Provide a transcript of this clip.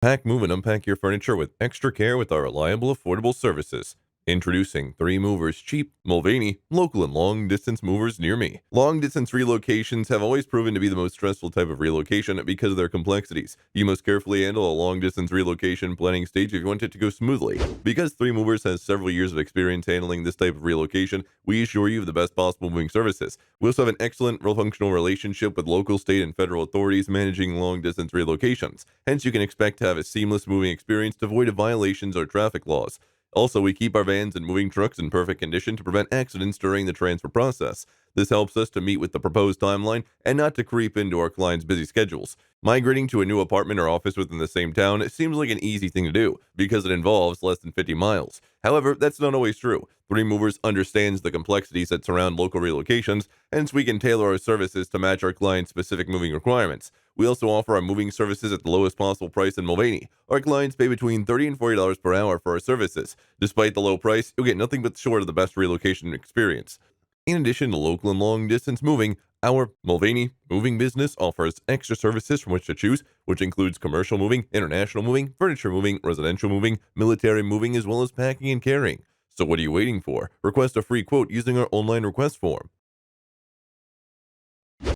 Pack, move, and unpack your furniture with extra care with our reliable, affordable services. Introducing 3 Movers Cheap, Mulvane, local and long distance movers near me. Long distance relocations have always proven to be the most stressful type of relocation because of their complexities. You must carefully handle a long distance relocation planning stage if you want it to go smoothly. Because 3 Movers has several years of experience handling this type of relocation, we assure you of the best possible moving services. We also have an excellent, functional relationship with local, state, and federal authorities managing long distance relocations. Hence, you can expect to have a seamless moving experience devoid of violations or traffic laws. Also, we keep our vans and moving trucks in perfect condition to prevent accidents during the transfer process. This helps us to meet with the proposed timeline and not to creep into our clients' busy schedules. Migrating to a new apartment or office within the same town seems like an easy thing to do because it involves less than 50 miles. However, that's not always true. 3 Movers understands the complexities that surround local relocations, hence we can tailor our services to match our clients' specific moving requirements. We also offer our moving services at the lowest possible price in Mulvane. Our clients pay between $30 and $40 per hour for our services. Despite the low price, you'll get nothing but short of the best relocation experience. In addition to local and long distance moving, our Mulvane moving business offers extra services from which to choose, which includes commercial moving, international moving, furniture moving, residential moving, military moving, as well as packing and carrying. So what are you waiting for? Request a free quote using our online request form.